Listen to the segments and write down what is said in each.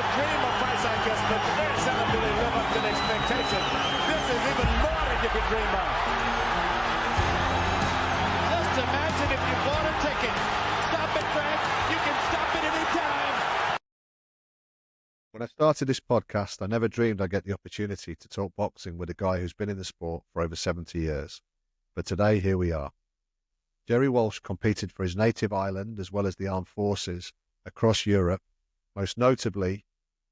could dream of fights like this, but very seldom do they live up to the expectation. This is even more than you could dream of. Just imagine if you bought a ticket. Stop it, Greg. You can stop it any time. When I started this podcast, I never dreamed I'd get the opportunity to talk boxing with a guy who's been in the sport for over 70 years. But today, here we are. Gerry Walsh competed for his native island as well as the armed forces across Europe, most notably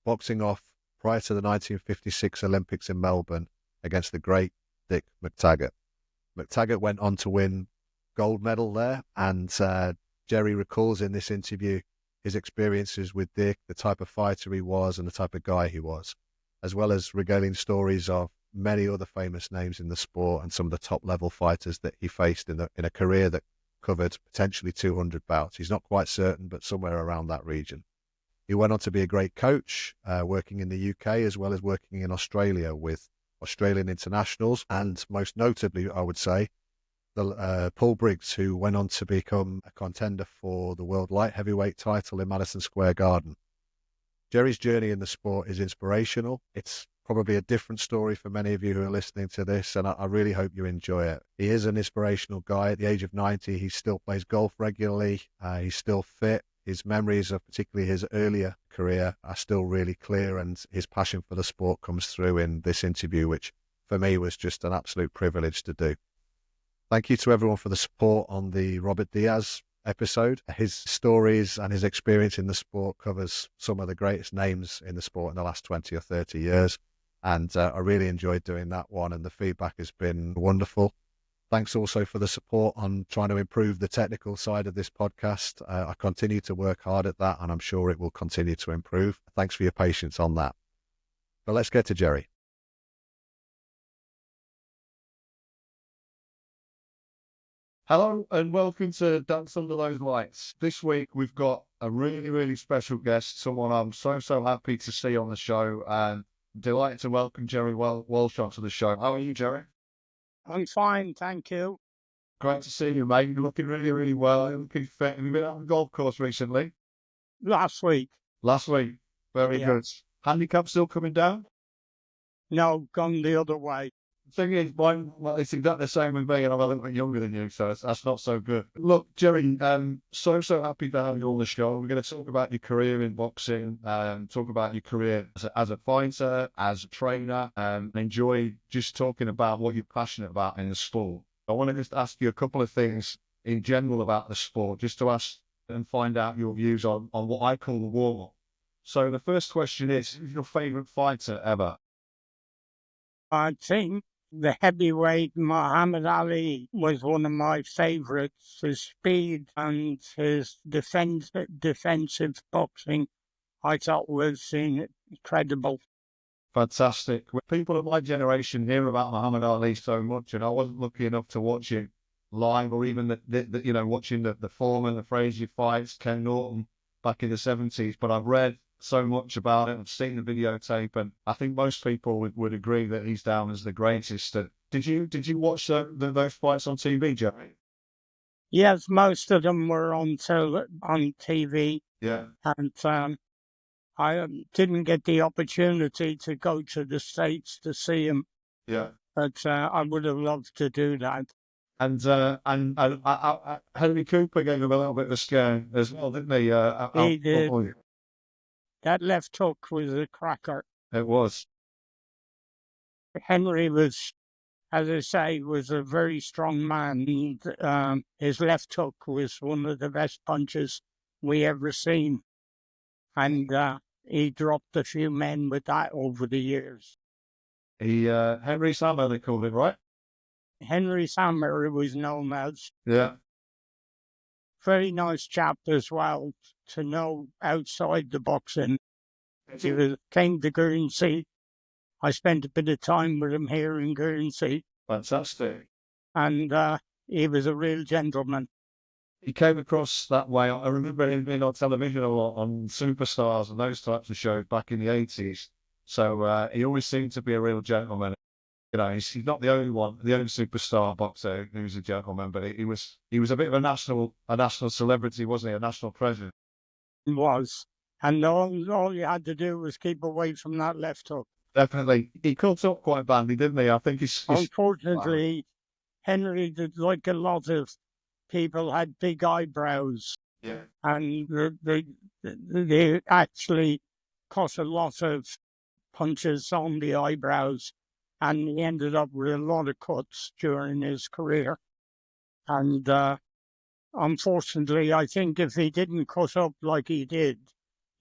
boxing off prior to the 1956 Olympics in Melbourne against the great Dick McTaggart. McTaggart went on to win gold medal there, and Gerry recalls in this interview his experiences with Dick, the type of fighter he was and the type of guy he was, as well as regaling stories of many other famous names in the sport and some of the top level fighters that he faced in a career that covered potentially 200 bouts. He's not quite certain, but somewhere around that region. He went on to be a great coach, working in the UK as well as working in Australia with Australian internationals, and most notably, I would say, the Paul Briggs, who went on to become a contender for the world light heavyweight title in Madison Square Garden. Gerry's journey in the sport is inspirational. It's probably a different story for many of you who are listening to this, and I really hope you enjoy it. He is an inspirational guy. At the age of 90, he still plays golf regularly. He's still fit. His memories of particularly his earlier career are still really clear, and his passion for the sport comes through in this interview, which for me was just an absolute privilege to do. Thank you to everyone for the support on the Robert Diaz episode. His stories and his experience in the sport covers some of the greatest names in the sport in the last 20 or 30 years. And I really enjoyed doing that one, and the feedback has been wonderful. Thanks also for the support on trying to improve the technical side of this podcast. I continue to work hard at that, and I'm sure it will continue to improve. Thanks for your patience on that. But let's get to Gerry. Hello and welcome to Dance Under Those Lights. This week we've got a really, really special guest, someone I'm so happy to see on the show, and delighted to welcome Gerry Walsh onto the show. How are you, Gerry? I'm fine, thank you. Great to see you, mate. You're looking really, really well. You're looking fit. Have you been out on the golf course recently? Last week. Last week. Very good. Handicap still coming down? No, gone the other way. The thing is, it's exactly the same with me, and I'm a little bit younger than you, so that's not so good. Look, Gerry, so happy to have you on the show. We're going to talk about your career in boxing, talk about your career as a fighter, as a trainer, and enjoy just talking about what you're passionate about in the sport. I want to just ask you a couple of things in general about the sport, just to ask and find out your views on what I call the warm-up. So the first question is, who's your favourite fighter ever? I think the heavyweight Muhammad Ali was one of my favourites. His speed and his defensive boxing, I thought was incredible. Fantastic. People of my generation hear about Muhammad Ali so much, and I wasn't lucky enough to watch him live, or even watching the Foreman, the Frazier fights, Ken Norton back in the 70s. But I've read so much about it. I've seen the videotape, and I think most people would agree that he's down as the greatest. Did you watch those fights on TV, Gerry? Yes, most of them were on TV. Yeah. And I didn't get the opportunity to go to the States to see him. Yeah. But I would have loved to do that. And Henry Cooper gave him a little bit of a scare as well, didn't he? He did. That left hook was a cracker. It was. Henry was, as I say, was a very strong man. His left hook was one of the best punches we ever seen. And he dropped a few men with that over the years. Henry Sammer, they called it, right? Henry Sammer, it was known as. Yeah. Very nice chap as well to know outside the boxing. He came to Guernsey. I spent a bit of time with him here in Guernsey. Fantastic. And he was a real gentleman. He came across that way. I remember him being on television a lot, on Superstars and those types of shows back in the 80s. So he always seemed to be a real gentleman. You know, he's not the only superstar boxer who's a gentleman, but he was a bit of a national celebrity, wasn't he? A national treasure. He was. And all you had to do was keep away from that left hook. Definitely. He cut up quite badly, didn't he? I think he's Unfortunately, Henry did, like a lot of people, had big eyebrows, yeah. and they actually caught a lot of punches on the eyebrows, and he ended up with a lot of cuts during his career. And unfortunately, I think if he didn't cut up like he did,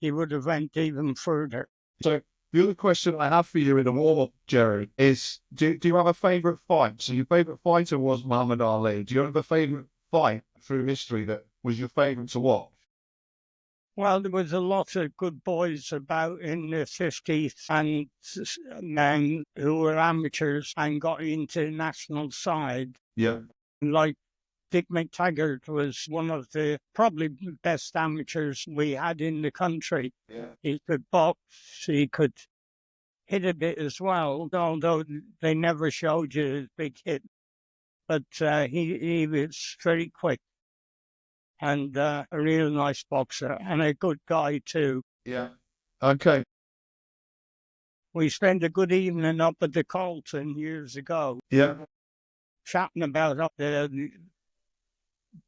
he would have went even further. So the other question I have for you in the warm-up, Gerry, is do you have a favourite fight? So your favourite fighter was Muhammad Ali. Do you have a favourite fight through history that was your favourite to watch? Well, there was a lot of good boys about in the 50s and men who were amateurs and got into national side. Yeah. Like Dick McTaggart was one of the probably best amateurs we had in the country. Yeah. He could box, he could hit a bit as well, although they never showed you his big hit. But he was very quick and a real nice boxer and a good guy too. Yeah. Okay. We spent a good evening up at the Carlton years ago, Yeah. chatting about up there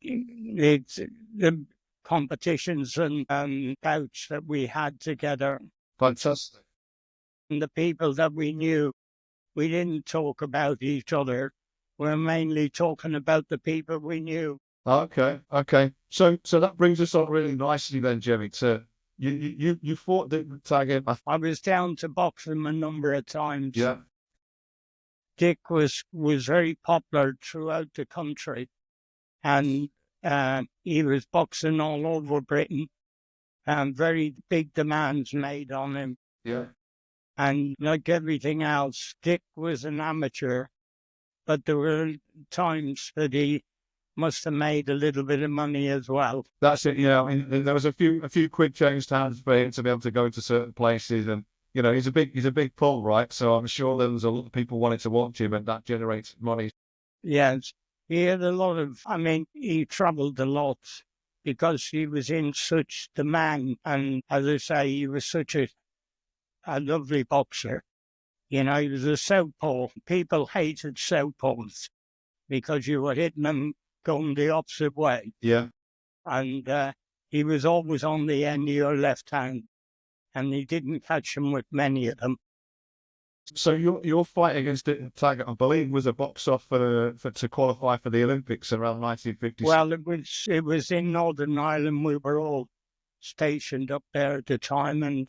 the competitions and bouts that we had together. Fantastic. And the people that we knew, we didn't talk about each other. We're mainly talking about the people we knew. Okay. Okay. So that brings us on really nicely then, Gerry, to you fought Dick McTaggart. I was down to box him a number of times. Yeah. Dick was very popular throughout the country, and he was boxing all over Britain, and very big demands made on him. Yeah. And like everything else, Dick was an amateur, but there were times that he must have made a little bit of money as well. That's it. Yeah. I mean, there was a few quick change hands for him to be able to go to certain places, and he's a big pull, right? So I'm sure there was a lot of people wanted to watch him, and that generates money. Yes, he had a lot of, I mean, he travelled a lot because he was in such demand. And as I say, he was such a lovely boxer. He was a southpaw. People hated southpaws because you were hitting them going the opposite way. Yeah. And he was always on the end of your left hand, and he didn't catch them with many of them. So your fight against Dick McTaggart, I believe, was a box off for to qualify for the Olympics around 1956. Well, it was in Northern Ireland. We were all stationed up there at the time, and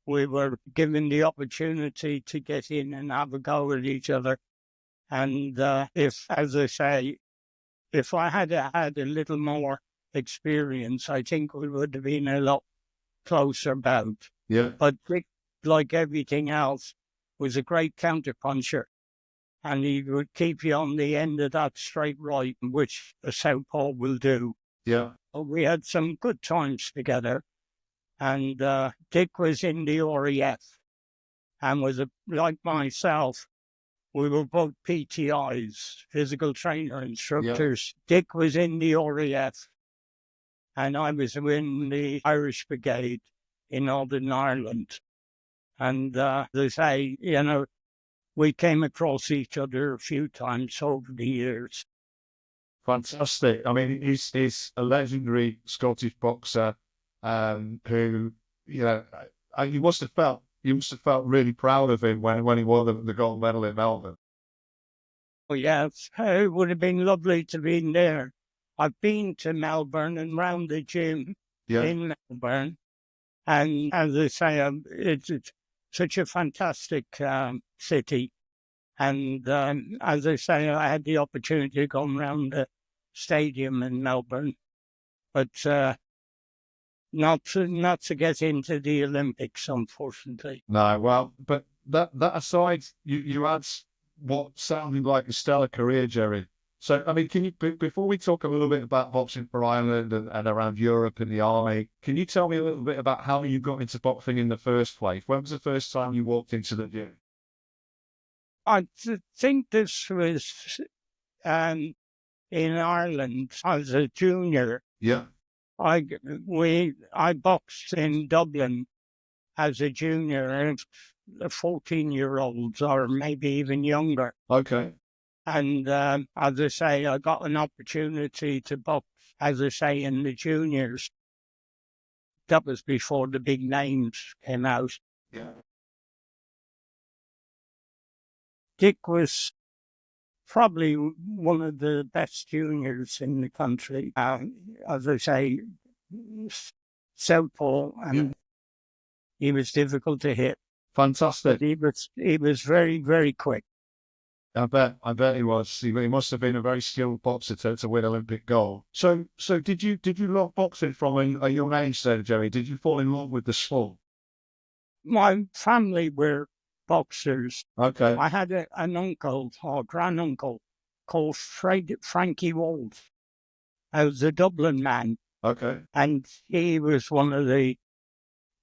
we were given the opportunity to get in and have a go at each other. And if, as I say, if I had had a little more experience, I think we would have been a lot closer bout. Yeah. But Dick, like everything else, was a great counterpuncher, and he would keep you on the end of that straight right, which a southpaw will do. Yeah. But we had some good times together, and Dick was in the RAF and was like myself. We were both PTIs, physical trainer instructors. Yeah. Dick was in the RAF, and I was in the Irish Brigade in Northern Ireland. And they say, we came across each other a few times over the years. Fantastic. I mean, he's a legendary Scottish boxer who, you must have felt really proud of him when he won the gold medal in Melbourne. Oh, yes, it would have been lovely to be there. I've been to Melbourne and round the gym in Melbourne. And as I say, it's such a fantastic city. And as I say, I had the opportunity to go around the stadium in Melbourne, but not to get into the Olympics, unfortunately. No, well, but that aside, you had what sounded like a stellar career, Gerry. So, I mean, can you, before we talk a little bit about boxing for Ireland and around Europe and the army, can you tell me a little bit about how you got into boxing in the first place? When was the first time you walked into the gym? I think this was in Ireland. I was a junior. Yeah. I boxed in Dublin as a junior, and 14-year-olds or maybe even younger. Okay. And as I say, I got an opportunity to box, as I say, in the juniors. That was before the big names came out. Yeah. Dick was probably one of the best juniors in the country. As I say, southpaw, and he was difficult to hit. Fantastic. He was very, very quick. I bet he was. He must have been a very skilled boxer to win Olympic gold. So did you love boxing from a young age then, Gerry? Did you fall in love with the sport? My family were boxers. Okay. I had an uncle or granduncle called Frankie Walsh. I was a Dublin man, Okay. and he was one of the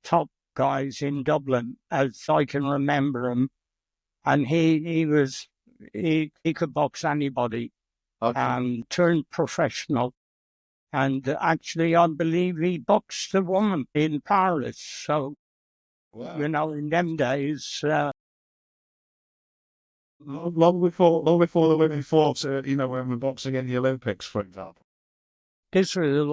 top guys in Dublin, as I can remember him. And he could box anybody, Okay. and turned professional. And actually, I believe he boxed a woman in Paris. So, Wow. you know, in them days, Long before the women fought, when boxing in the Olympics, for example. this was a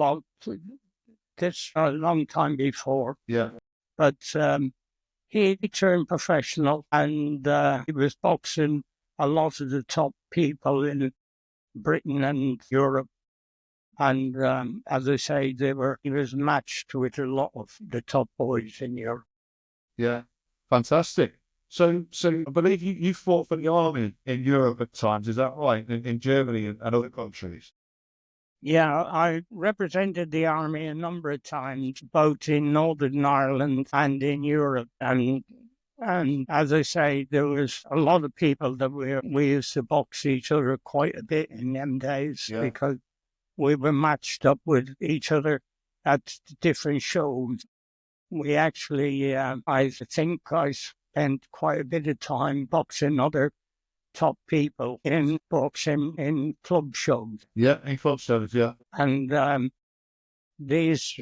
long time before. Yeah. But he turned professional, and he was boxing a lot of the top people in Britain and Europe. And as I say, he was matched with a lot of the top boys in Europe. Yeah. Fantastic. So I believe you fought for the army in Europe at times, is that right? In Germany and other countries? Yeah, I represented the army a number of times, both in Northern Ireland and in Europe. And as I say, there was a lot of people that we used to box each other quite a bit in them days, because we were matched up with each other at different shows. We actually, I think I spent quite a bit of time boxing other top people in boxing in club shows. Yeah, in club shows, yeah. And these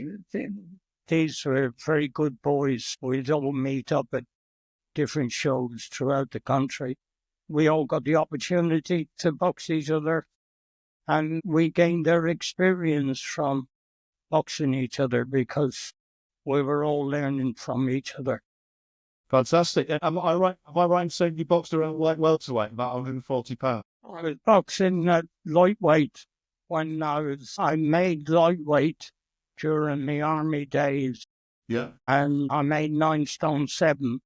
were very good boys. We'd all meet up at different shows throughout the country. We all got the opportunity to box each other, and we gained our experience from boxing each other because we were all learning from each other. Fantastic. Am I right in saying you boxed around light welterweight, about 140 pounds? I was boxing at lightweight when I made lightweight during the army days. Yeah. And I made 9 stone 7,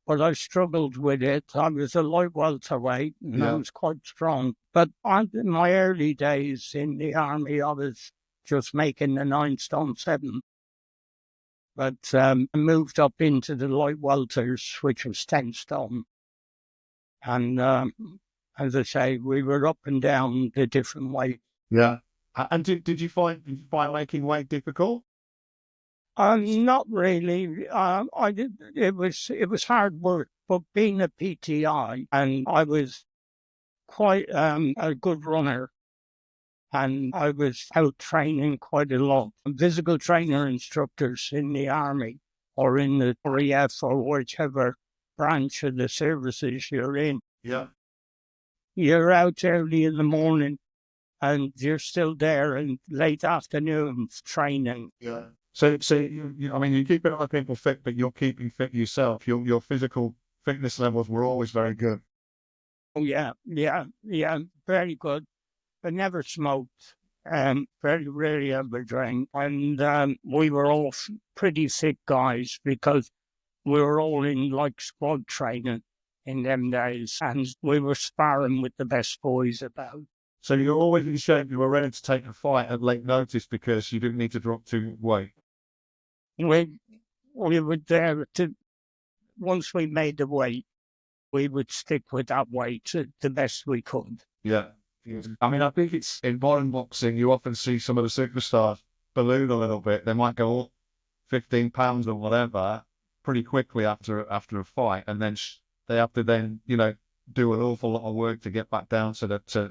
but I struggled with it. I was a light welterweight, and I was quite strong. But in my early days in the army, I was just making the 9 stone 7. But I moved up into the light welters, which was 10 stone. And as I say, we were up and down the different weights. Yeah. And did you find making weight difficult? Not really. I did. It was hard work, but being a PTI, and I was quite a good runner, and I was out training quite a lot. Physical trainer instructors in the army or in the RAF or whichever branch of the services you're in. Yeah. You're out early in the morning, and you're still there in late afternoons training. Yeah. So I mean, you keep other people fit, but you're keeping fit yourself. Your physical fitness levels were always very good. Oh yeah, very good. I never smoked. Very rarely ever drank, and we were all pretty fit guys because we were all in like squad training in them days, and we were sparring with the best boys about. So you're always in shape. You were ready to take a fight at late notice because you didn't need to drop too weight. We were there to, once we made the weight, we would stick with that weight the best we could. Yeah. I mean, I think it's in modern boxing, you often see some of the superstars balloon a little bit. They might go up 15 pounds or whatever pretty quickly after a fight, and then they have to then, do an awful lot of work to get back down to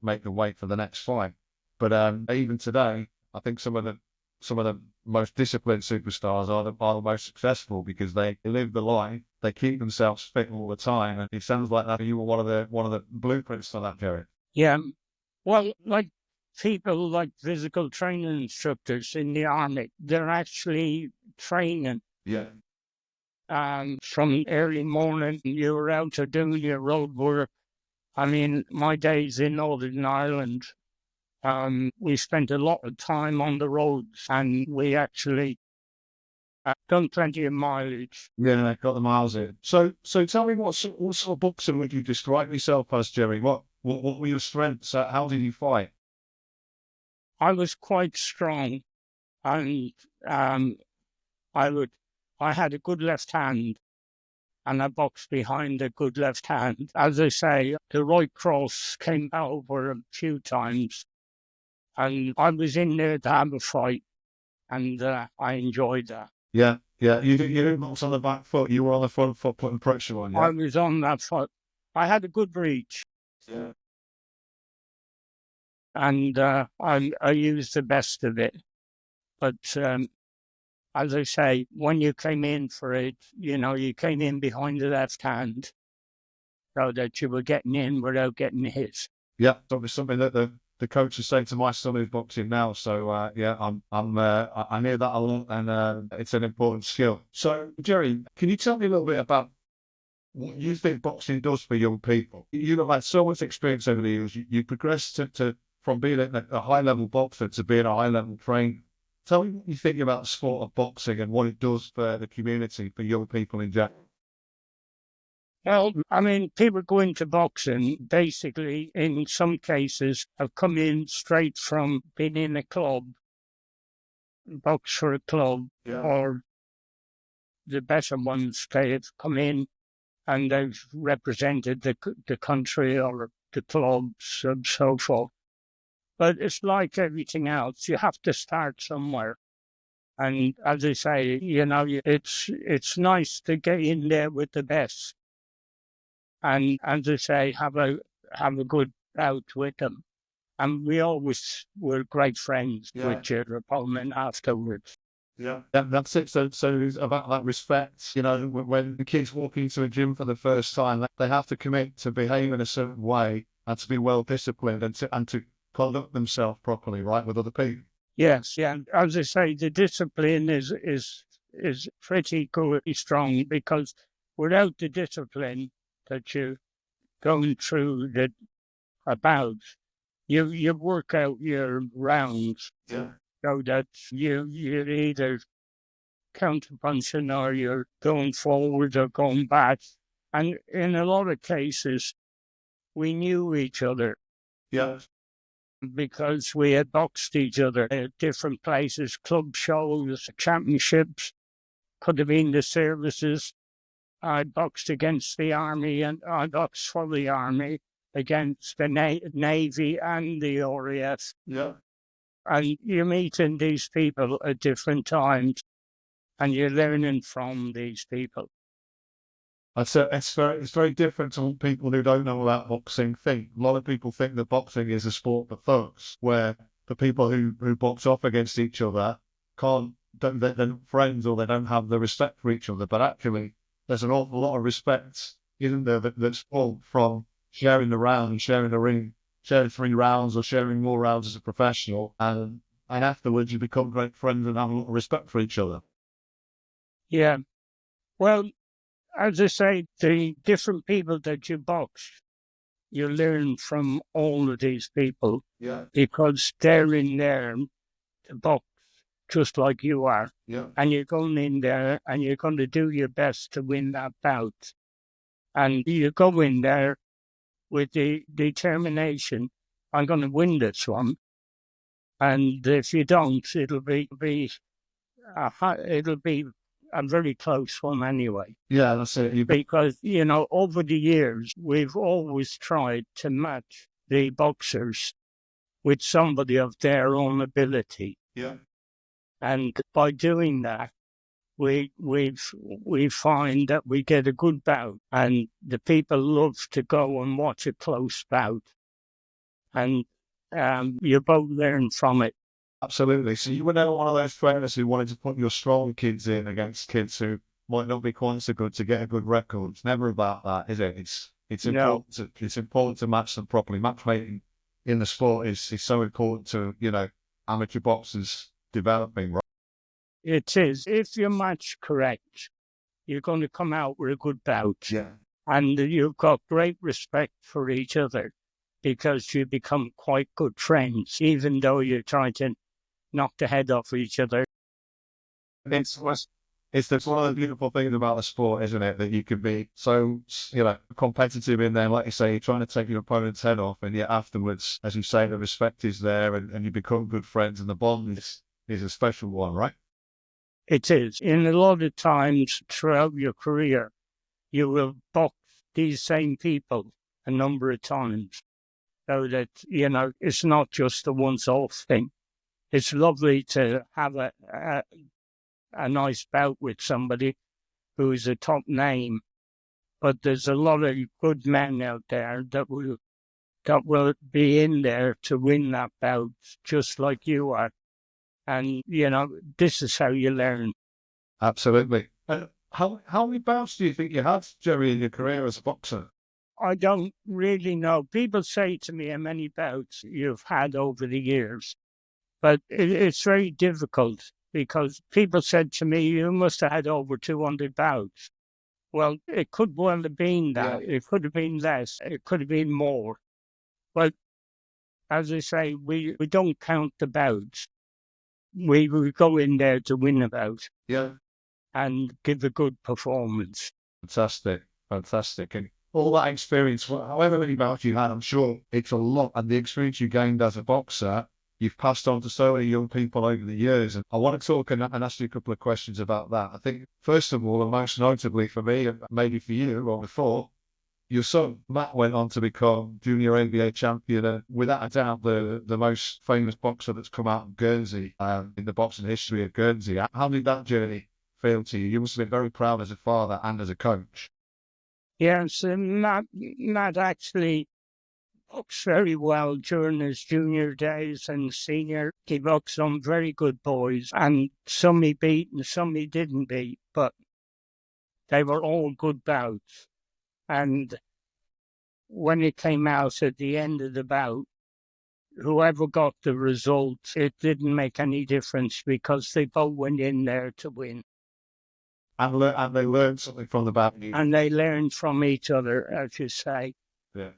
make the weight for the next fight. But even today, I think some of some of the most disciplined superstars are the most successful because they live the life, they keep themselves fit all the time. And it sounds like that you were one of the blueprints for that, Gerry. Yeah. Well, like people like physical training instructors in the army, they're actually training. Yeah. From early morning, you were out to do your road work. I mean, my days in Northern Ireland, we spent a lot of time on the roads, and we actually done plenty of mileage. Yeah, I got the miles in. So tell me what sort of boxing would you describe yourself as, Gerry? What were your strengths? How did you fight? I was quite strong, and I had a good left hand, and I boxed behind a good left hand. As I say, the right cross came over a few times, and I was in there to have a fight, and I enjoyed that. Yeah, yeah. You didn't box on the back foot. You were on the front foot, putting pressure on. Yeah. I was on that fight. I had a good reach, Yeah. and I used the best of it. But as I say, when you came in for it, you came in behind the left hand so that you were getting in without getting hit. Yeah, so it's something that the coach is saying to my son who's boxing now. So yeah, I hear that a lot, and it's an important skill. So Gerry, can you tell me a little bit about what you think boxing does for young people? You've had so much experience over the years. You progressed to from being a high level boxer to being a high level trainer. Tell me what you think about the sport of boxing and what it does for the community, for young people in general. Well, I mean, people go into boxing basically, in some cases, have come in straight from being in a club, box for a club, Yeah. or the better ones, they've come in and they've represented the country or the clubs and so forth. But it's like everything else. You have to start somewhere. And as I say, it's nice to get in there with the best. And as I say, have a good bout with them. And we always were great friends with your opponent afterwards. Yeah, that's it. So it's about that respect. You know, when the kids walk into a gym for the first time, they have to commit to behave in a certain way and to be well disciplined and to conduct themselves properly, right, with other people. Yes, yeah. As I say, the discipline is pretty good, strong, because without the discipline that you're going through about, you work out your rounds. Yeah. So that you're either counterpunching or you're going forward or going back. And in a lot of cases, we knew each other. Yeah. Because we had boxed each other at different places, club shows, championships, could have been the services. I boxed against the army, and I boxed for the army against the Navy and the RAF. Yeah. And you're meeting these people at different times, and you're learning from these people. It's very different to what people who don't know about boxing think. A lot of people think that boxing is a sport for thugs, where the people who box off against each other they're not friends, or they don't have the respect for each other. But actually, there's an awful lot of respect, isn't there, that's pulled from sharing the round, sharing the ring, sharing 3 rounds or sharing more rounds as a professional, and afterwards you become great friends and have a lot of respect for each other. Yeah. Well, as I say, the different people that you box, you learn from all of these people. Yeah. Because they're in there to box just like you are. Yeah. And you're going in there and you're going to do your best to win that bout. And you go in there with the determination, I'm going to win this one. And if you don't, it'll be a very close one anyway. Yeah, that's it. Because, over the years, we've always tried to match the boxers with somebody of their own ability. Yeah. And by doing that, we find that we get a good bout, and the people love to go and watch a close bout. And you both learn from it. Absolutely. So you were never one of those trainers who wanted to put your strong kids in against kids who might not be quite so good to get a good record. It's never about that, is it? It's No, important to match them properly. Matchmaking in the sport is so important to, amateur boxers developing, right? it is. If you match correct, you're going to come out with a good bout. Yeah. And you've got great respect for each other because you become quite good friends, even though you're trying to knock the head off each other. That's one of the beautiful things about the sport, isn't it? That you can be so, competitive in there. Like you say, you're trying to take your opponent's head off, and yet afterwards, as you say, the respect is there and you become good friends, and the bond is a special one, right? It is. In a lot of times throughout your career, you will box these same people a number of times. So that, it's not just a once-off thing. It's lovely to have a nice bout with somebody who's a top name, but there's a lot of good men out there that will be in there to win that bout, just like you are. And, this is how you learn. Absolutely. How many bouts do you think you had, Gerry, in your career as a boxer? I don't really know. People say to me how many bouts you've had over the years, but it's very difficult because people said to me, you must have had over 200 bouts. Well, it could well have been that. Yeah. It could have been less. It could have been more. But as I say, we don't count the bouts. We go in there to win a bout Yeah. and give a good performance. Fantastic. And all that experience, however many bouts you had, I'm sure it's a lot. And the experience you gained as a boxer, you've passed on to so many young people over the years. And I want to talk and ask you a couple of questions about that. I think, first of all, and most notably for me, and maybe for you or before, your son, Matt, went on to become junior ABA champion, and without a doubt, the most famous boxer that's come out of Guernsey, in the boxing history of Guernsey. How did that journey feel to you? You must have been very proud as a father and as a coach. Yes, and Matt actually boxed very well during his junior days and senior. He boxed some very good boys, and some he beat and some he didn't beat, but they were all good bouts. And when it came out at the end of the bout, whoever got the result, it didn't make any difference because they both went in there to win. And they learned something from the bout. And they learned from each other, as you say. Yeah.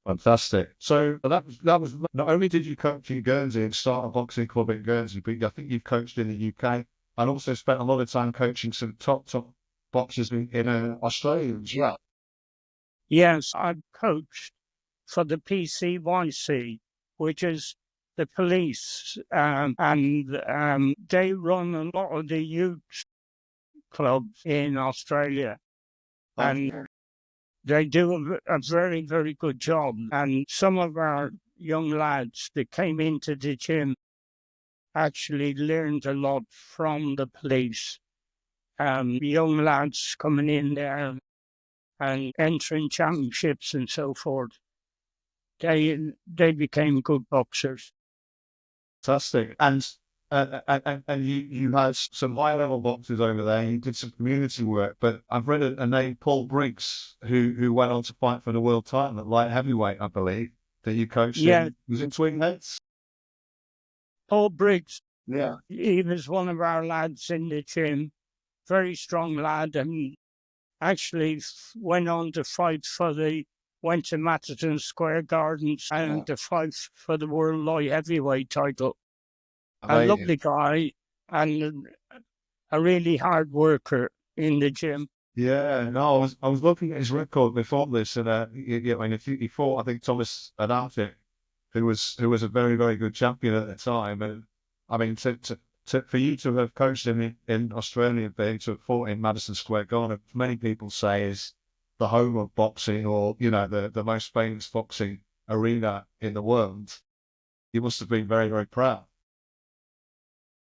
Fantastic. So that was not only did you coach in Guernsey and start a boxing club in Guernsey, but I think you've coached in the UK and also spent a lot of time coaching some top boxers in Australia as well. Yes, I've coached for the PCYC, which is the police, and they run a lot of the youth clubs in Australia, and they do a very, very good job. And some of our young lads that came into the gym actually learned a lot from the police. Young lads coming in there and entering championships and so forth. They became good boxers. Fantastic. And you had some high level boxers over there. You did some community work, but I've read a name, Paul Briggs, who went on to fight for the world title at light heavyweight, I believe, that you coached. Yeah. Was it Twin Heads? Paul Briggs. Yeah. He was one of our lads in the gym. Very strong lad, and actually went on to went to Madison Square Gardens and to fight for the world light heavyweight title. Amazing. A lovely guy and a really hard worker in the gym. Yeah, no, I was looking at his record before this, and he fought, I think, Thomas Adarte, who was a very, very good champion at the time. And I mean, for you to have coached him in Australia, to have fought in Madison Square Garden, many people say is the home of boxing, or the most famous boxing arena in the world. You must have been very, very proud.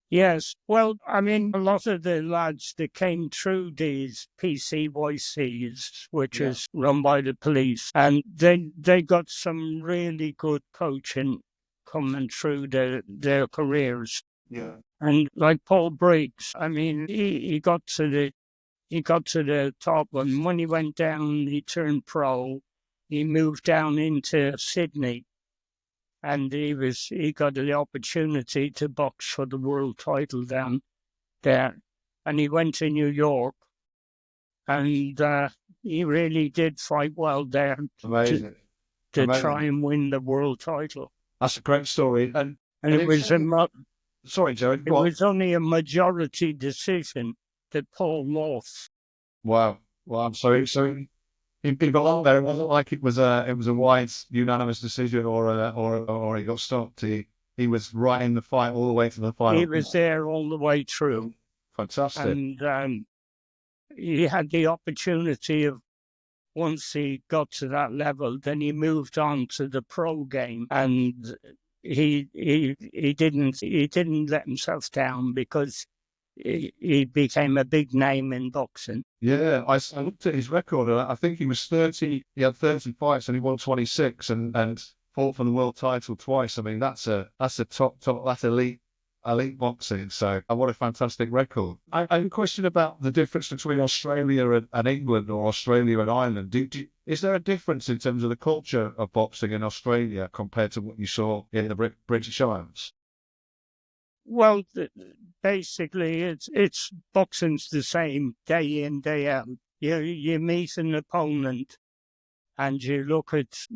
Yes, well, I mean, a lot of the lads that came through these PCYCs, which is run by the police, and they got some really good coaching coming through their careers. Yeah. And like Paul Briggs, I mean, he got to the top, and when he went down, he turned pro. He moved down into Sydney, and he got the opportunity to box for the world title down there. And he went to New York, and he really did fight well there Amazing. to Amazing. try and win the world title. That's a great story. And it was sorry, Gerry. it was only a majority decision that Paul lost. Wow. Wow. So he belonged there. It wasn't like it was a wide unanimous decision or he got stopped. He was right in the fight all the way to the final. He was there all the way through. Fantastic. And he had the opportunity of, once he got to that level, then he moved on to the pro game, and he didn't let himself down, because he became a big name in boxing. Yeah, I looked at his record, and I think he was 30. He had 30 fights, and he won 26, and fought for the world title twice. I mean, that's a top. That's elite boxing. So, what a fantastic record. I have a question about the difference between Australia and England, or Australia and Ireland. Is there a difference in terms of the culture of boxing in Australia compared to what you saw in the British Isles? Well, basically, it's boxing's the same day in, day out. You meet an opponent, and you look at,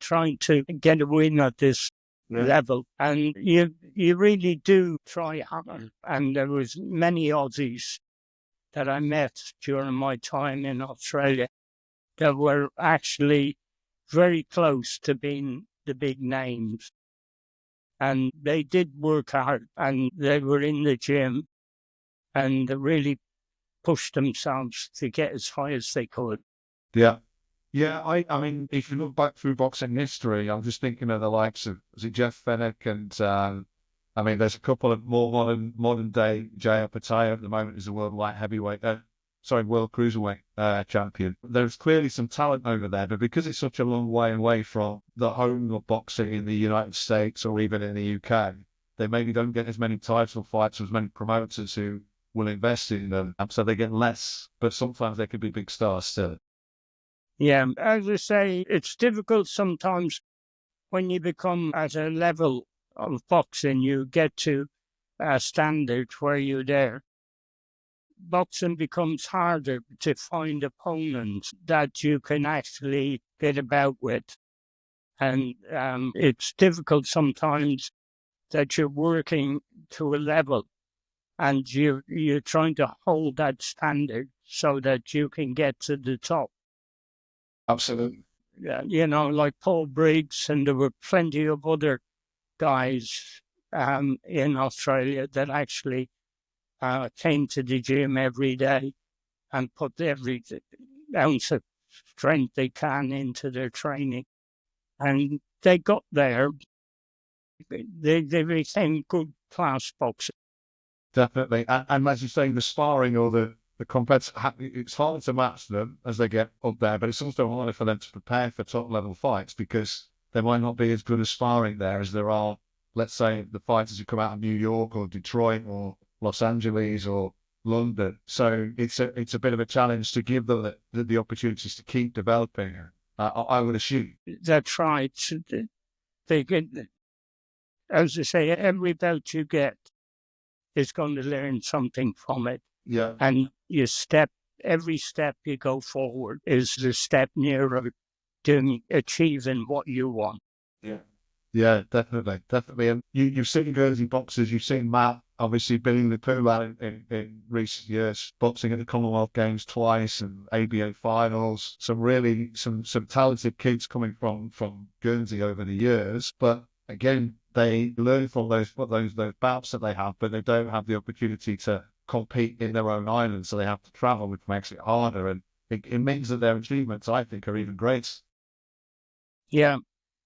trying to get a win at this level, and you really do try hard. And there was many Aussies that I met during my time in Australia that were actually very close to being the big names. And they did work hard, and they were in the gym, and they really pushed themselves to get as high as they could. Yeah. Yeah, I mean, if you look back through boxing history, I'm just thinking of the likes of, was it Jeff Fenech, and I mean, there's a couple of more modern day. Jaya Pattaya at the moment is a world light heavyweight, world cruiserweight champion. There's clearly some talent over there, but because it's such a long way away from the home of boxing in the United States or even in the UK, they maybe don't get as many title fights, as many promoters who will invest in them, and so they get less. But sometimes they could be big stars still. Yeah, as I say, it's difficult sometimes when you become at a level of boxing, you get to a standard where you're there. Boxing becomes harder to find opponents that you can actually get about with. And it's difficult sometimes that you're working to a level, and you're trying to hold that standard so that you can get to the top. Absolutely. Like Paul Briggs, and there were plenty of other guys in Australia that actually came to the gym every day and put every ounce of strength they can into their training. And they got there. They became good class boxers. Definitely. And as you say, the sparring or the competition, it's harder to match them as they get up there, but it's also harder for them to prepare for top level fights, because there might not be as good a sparring there as there are, let's say, the fighters who come out of New York or Detroit or Los Angeles or London. So it's a bit of a challenge to give them the opportunities to keep developing. I would assume. That's right. They get, as I say, every belt you get is going to learn something from it. Yeah. And every step you go forward is a step nearer to achieving what you want. Yeah. Yeah, definitely. And you've seen Guernsey boxers, you've seen Matt, obviously Billy Lipula in recent years, boxing at the Commonwealth Games twice and ABA finals. Some talented kids coming from Guernsey over the years. But again, they learn from those bouts that they have, but they don't have the opportunity to compete in their own island, so they have to travel, which makes it harder. And it means that their achievements, I think, are even greater. Yeah.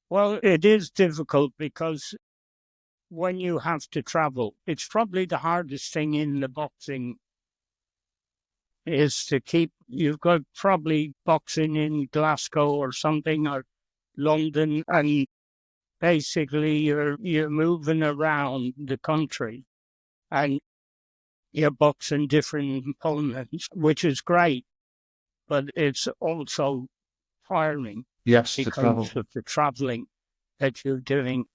Well, it is difficult, because when you have to travel, it's probably the hardest thing in the boxing is to keep, you've got probably boxing in Glasgow or something, or London, and basically you're moving around the country and you're boxing different opponents, which is great, but it's also tiring Yes, to travel. because of the traveling that you're doing.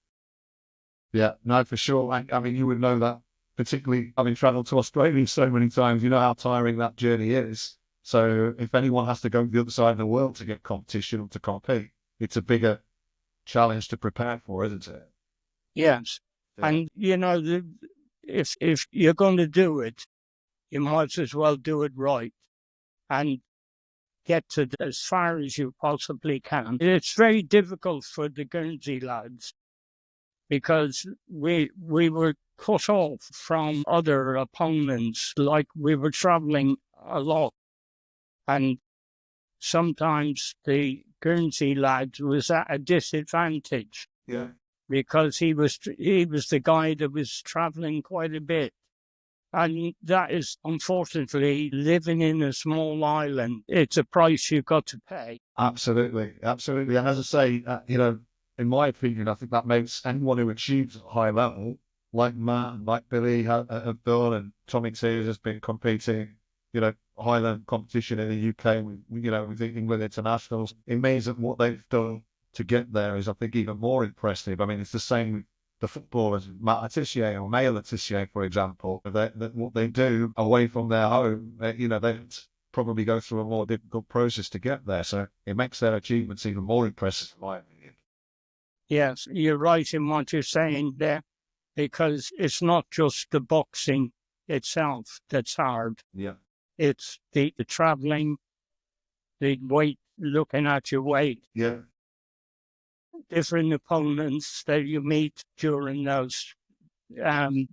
Yeah, no, for sure. I mean, you would know that, particularly having travelled to Australia so many times, you know how tiring that journey is. So if anyone has to go to the other side of the world to get competition or to compete, it's a bigger challenge to prepare for, isn't it? Yes. Yeah. And, if you're going to do it, you might as well do it right and get to as far as you possibly can. It's very difficult for the Guernsey lads because we were cut off from other opponents, like we were travelling a lot, and sometimes the Guernsey lad was at a disadvantage Yeah. because he was the guy that was travelling quite a bit. And that is, unfortunately, living in a small island. It's a price you've got to pay. Absolutely, absolutely. And as I say, in my opinion, I think that makes anyone who achieves a high level, like Matt, like Billy have done, and Tommy Tears has been competing, Highland competition in the UK with the England internationals. It means that what they've done to get there is, I think, even more impressive. I mean, it's the same with the footballers, Matt Letitia or Maya Letitia, for example. That what they do away from their home, they probably go through a more difficult process to get there. So it makes their achievements even more impressive, in my opinion. Yes, you're right in what you're saying there, because it's not just the boxing itself that's hard. Yeah. It's the travelling, the weight, looking at your weight, Yeah. different opponents that you meet during those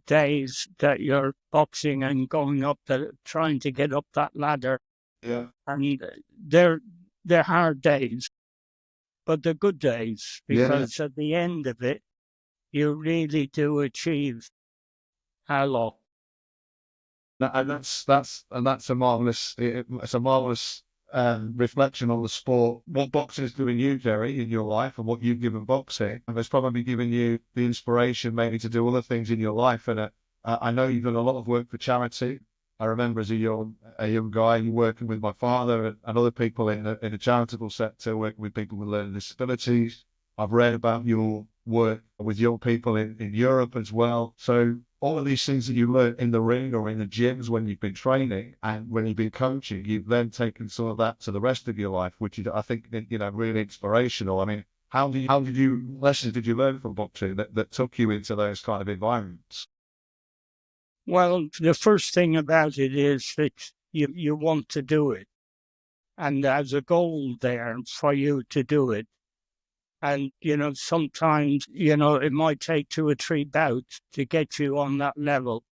days that you're boxing and going up, trying to get up that ladder. Yeah. And they're hard days, but they're good days because at the end of it, you really do achieve a lot. And that's a marvelous. It's a marvelous reflection on the sport. What boxing is doing you, Gerry, in your life, and what you've given boxing, and it's probably given you the inspiration maybe to do other things in your life. And I know you've done a lot of work for charity. I remember as a young guy, you working with my father and other people in the charitable sector, working with people with learning disabilities. I've read about your work with young people in Europe as well. So all of these things that you learn in the ring or in the gyms when you've been training and when you've been coaching, you've then taken some of that to the rest of your life, which is, I think, really inspirational. I mean, lessons did you learn from boxing that took you into those kind of environments? Well, the first thing about it is that you want to do it, and there's a goal there for you to do it. And, sometimes, it might take 2 or 3 bouts to get you on that level.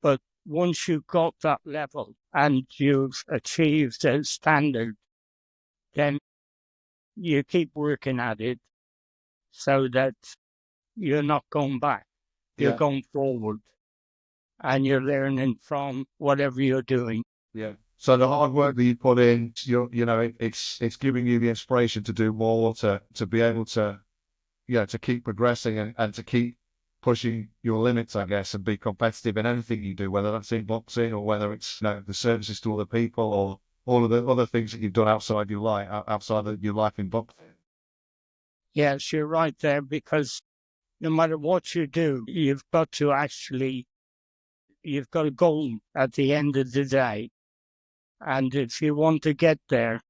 But once you've got that level and you've achieved a standard, then you keep working at it so that you're not going back. You're going forward and you're learning from whatever you're doing. Yeah. So the hard work that you put in, it's giving you the inspiration to do more, to be able to, to keep progressing and to keep pushing your limits, I guess, and be competitive in anything you do, whether that's in boxing or whether it's the services to other people or all of the other things that you've done outside your life in boxing. Yes, you're right there, because no matter what you do, you've got a goal at the end of the day. And if you want to get there,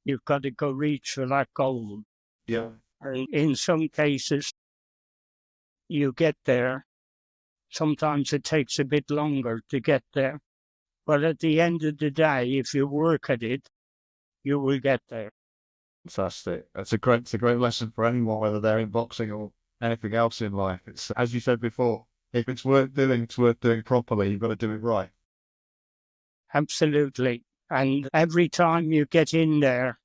you've got to go reach for that goal. Yeah. And in some cases, you get there. Sometimes it takes a bit longer to get there. But at the end of the day, if you work at it, you will get there. Fantastic. It's a great lesson for anyone, whether they're in boxing or anything else in life. It's, as you said before, if it's worth doing properly. You've got to do it right. Absolutely. And every time you get in there,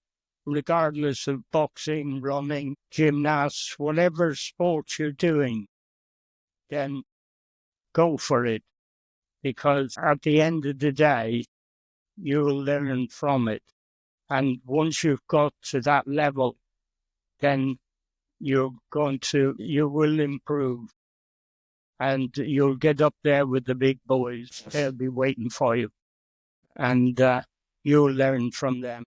regardless of boxing, running, gymnasts, whatever sport you're doing, then go for it. Because at the end of the day, you'll learn from it. And once you've got to that level, then you will improve, and you'll get up there with the big boys. They'll be waiting for you, and you'll learn from them.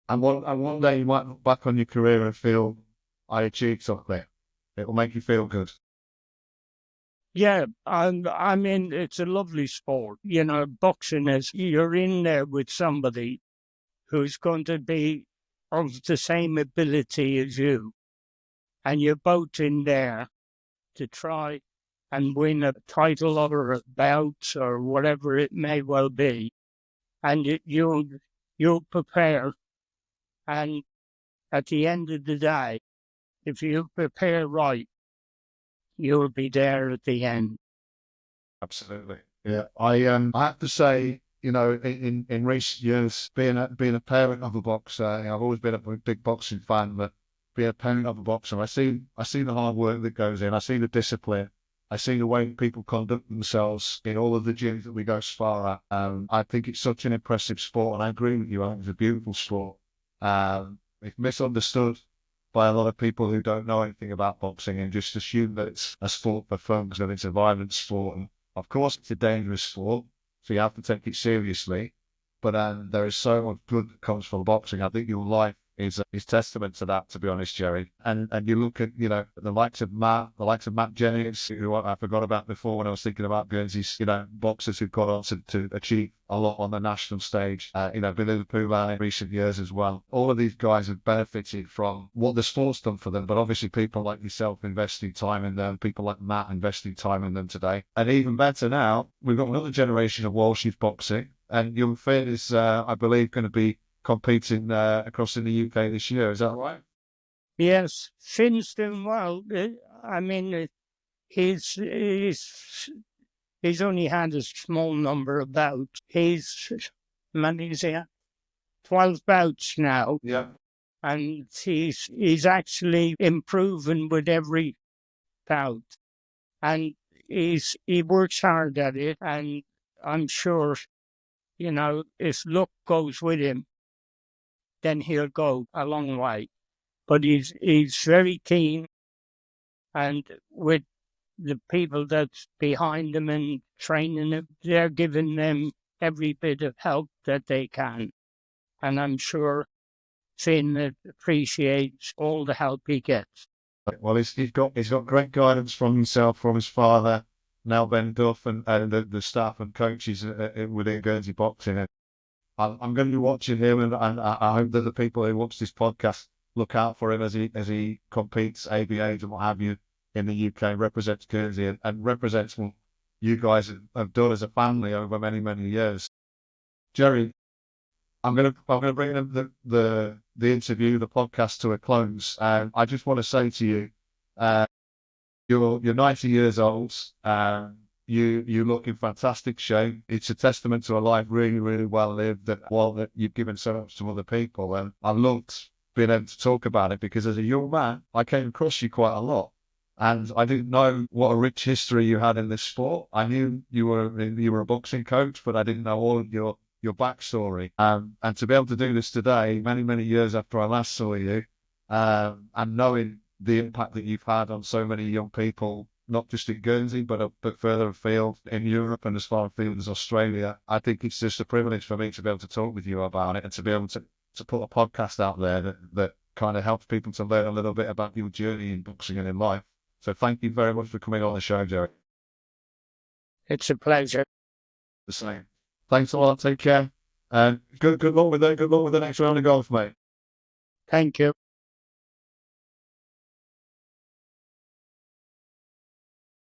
And one day you might look back on your career and feel, I achieved something. It will make you feel good. Yeah, I mean, it's a lovely sport. You know, boxing is, you're in there with somebody who's going to be of the same ability as you, and you're both in there to try and win a title or a bout or whatever it may well be. And you'll prepare, and at the end of the day, if you prepare right, you'll be there at the end. Absolutely. Yeah. I have to say, you know, in recent years, being a parent of a boxer, I've always been a big boxing fan, but being a parent of a boxer, I see the hard work that goes in. I see the discipline. I see the way people conduct themselves in all of the gyms that we go spar at. I think it's such an impressive sport, and I agree with you. I think it's a beautiful sport. It's misunderstood by a lot of people who don't know anything about boxing and just assume that it's a sport for fun, that it's a violent sport. And of course, it's a dangerous sport, so you have to take it seriously. But there is so much good that comes from boxing. I think your life is testament to that, to be honest, Gerry. And you look at, you know, the likes of Matt Jennings, who I forgot about before when I was thinking about Guernsey's, you know, boxers who've gone on to achieve a lot on the national stage. You know, Billy the Poolman in recent years as well. All of these guys have benefited from what the sport's done for them, but obviously people like yourself investing time in them, people like Matt investing time in them today. And even better now, we've got another generation of Walsh boxing, and young Finn is, I believe, going to be competing across in the UK this year. Is that right? Yes, Finn's doing well. I mean, he's only had a small number of bouts. He's 12 bouts now. Yeah. And he's actually improving with every bout. And he works hard at it, and I'm sure, you know, if luck goes with him, then he'll go a long way. But he's very keen, and with the people that's behind him and training him, they're giving them every bit of help that they can. And I'm sure Finn appreciates all the help he gets. Well, he's got great guidance from himself, from his father, now Ben Duff, and the staff and coaches within Guernsey Boxing. And I'm going to be watching him, and I hope that the people who watch this podcast look out for him as he competes ABAs and what have you in the UK, represents Guernsey and represents what you guys have done as a family over many, many years. Gerry, I'm gonna bring the interview, the podcast to a close. I just want to say to you, you're 90 years old. You look in fantastic shape. It's a testament to a life really, really well lived, that you've given so much to other people. And I loved being able to talk about it, because as a young man, I came across you quite a lot. And I didn't know what a rich history you had in this sport. I knew you were a boxing coach, but I didn't know all of your backstory. And to be able to do this today, many, many years after I last saw you, and knowing the impact that you've had on so many young people, not just in Guernsey, but further afield in Europe and as far afield as Australia, I think it's just a privilege for me to be able to talk with you about it, and to be able to put a podcast out there that kind of helps people to learn a little bit about your journey in boxing and in life. So thank you very much for coming on the show, Gerry. It's a pleasure. The same. Thanks a lot. Take care. And good luck with the next round of golf, mate. Thank you.